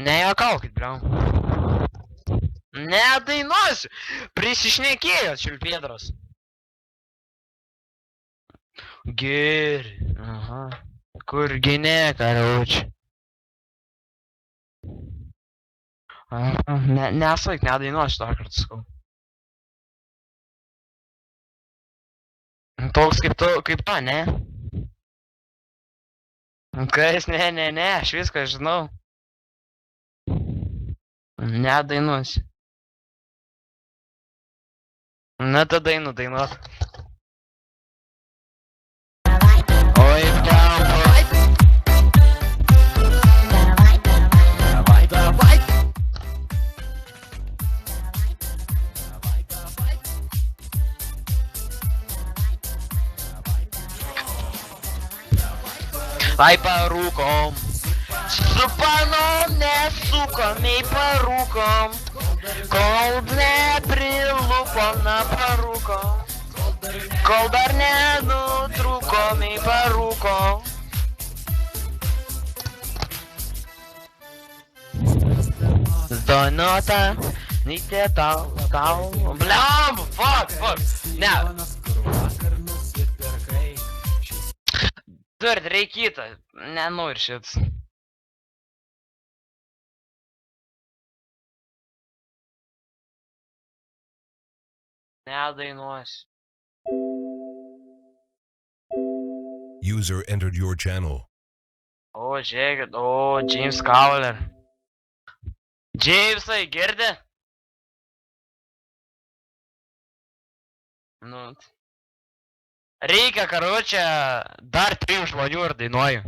Nejuokaukit, bliau. Nedainuosiu. Prisišnekėjot, šilpėdros. Geri. Aha. Kurgi ne, karoči. Aha. Nesaik, nedainuosiu dar kartą sakau. Toks kaip tu, ne? Kas, ne, aš viską žinau. Nedainuosiu. Na, tada einu dainuot. Oi, blemba. Ai, parūkom. Su panom nesukom, ei parūkom. Kol neprilupom, na parūkom. Kol dar nenutrūkom, ei parūkom. Donota, neitė tau. Blemba, fuck. Ne. Turit, reikyta. Nenori šit. Nedainuosiu. User entered your channel. O, žiūrėkit, James Cowler. Jamesai, girdi? Nu. Reikia, karočią, dar 3 žmonių ir dainuoju.